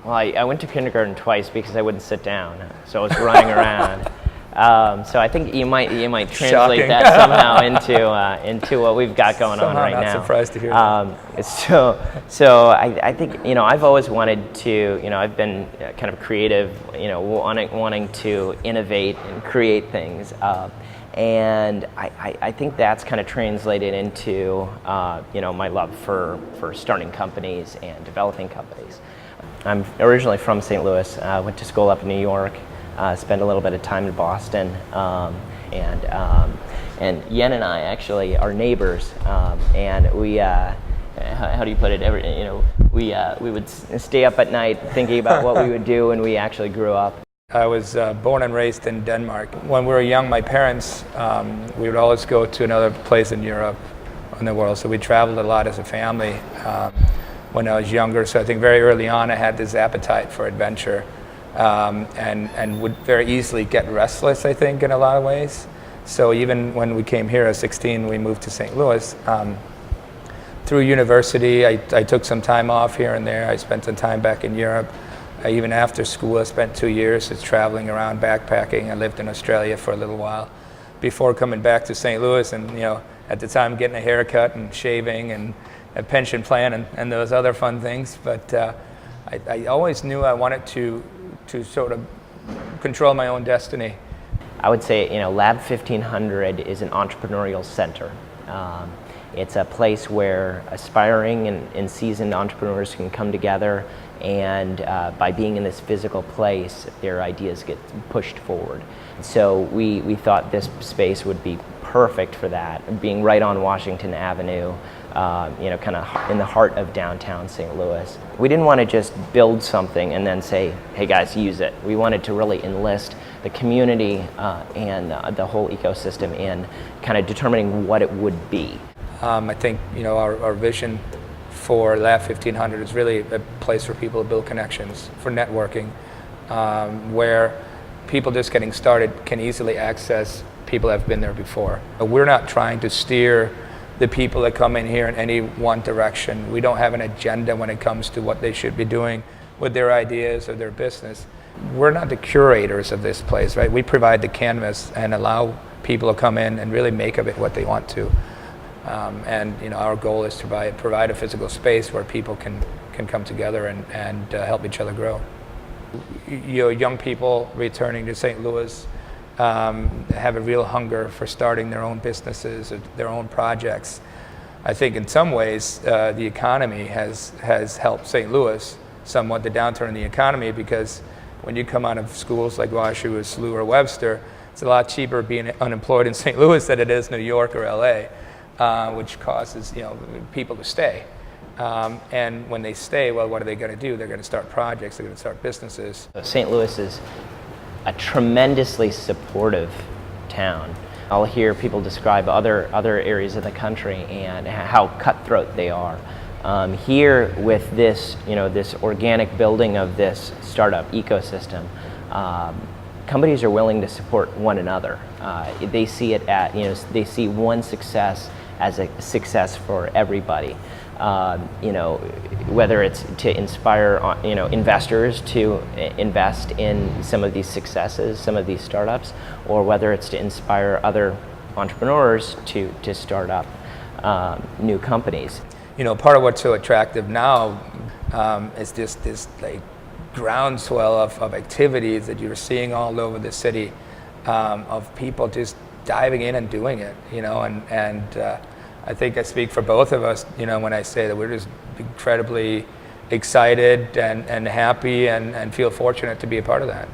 Well, I went to kindergarten twice because I wouldn't sit down, so I was running around. So I think you might translate Shocking. that somehow into what we've got going on right not now. Surprised to hear that. So I think I've always wanted to I've been kind of creative, wanting to innovate and create things, and I think that's kind of translated into my love for starting companies and developing companies. I'm originally from St. Louis. Went to school up in New York. Spent a little bit of time in Boston, and Yen and I actually are neighbors, and we how do you put it? We would stay up at night thinking about what we would do when we actually grew up. I was born and raised in Denmark. When we were young, my parents, we would always go to another place in Europe, in the world. So we traveled a lot as a family when I was younger. So I think very early on, I had this appetite for adventure. And would very easily get restless, I think, in a lot of ways. So even when we came here at 16, we moved to St. Louis. Through university, I took some time off here and there. I spent some time back in Europe. Even after school, I spent 2 years just traveling around, backpacking. I lived in Australia for a little while before coming back to St. Louis, and at the time getting a haircut and shaving and a pension plan and those other fun things. But I always knew I wanted to sort of control my own destiny. I would say, Lab 1500 is an entrepreneurial center. It's a place where aspiring and seasoned entrepreneurs can come together, and by being in this physical place, their ideas get pushed forward. So we thought this space would be perfect for that, being right on Washington Avenue, kind of in the heart of downtown St. Louis. We didn't want to just build something and then say, hey guys, use it. We wanted to really enlist the community and the whole ecosystem in kind of determining what it would be. I think our vision for Lab 1500 is really a place for people to build connections, for networking, where people just getting started can easily access people that have been there before. We're not trying to steer the people that come in here in any one direction. We don't have an agenda when it comes to what they should be doing with their ideas or their business. We're not the curators of this place, right? We provide the canvas and allow people to come in and really make of it what they want to. And our goal is to provide a physical space where people can come together and help each other grow. Young people returning to St. Louis have a real hunger for starting their own businesses, or their own projects. I think in some ways the economy has helped St. Louis somewhat, the downturn in the economy, because when you come out of schools like WashU or SLU or Webster, it's a lot cheaper being unemployed in St. Louis than it is New York or LA, which causes people to stay. And when they stay, well, what are they going to do? They're going to start projects, they're going to start businesses. St. Louis is a tremendously supportive town. I'll hear people describe other areas of the country and how cutthroat they are. Here, with this this organic building of this startup ecosystem, companies are willing to support one another. They see it they see one success as a success for everybody. Whether it's to inspire investors to invest in some of these successes, some of these startups, or whether it's to inspire other entrepreneurs to start up new companies. Part of what's so attractive now is just this like groundswell of activities that you're seeing all over the city, of people just diving in and doing it, and I think I speak for both of us, when I say that we're just incredibly excited and happy and feel fortunate to be a part of that.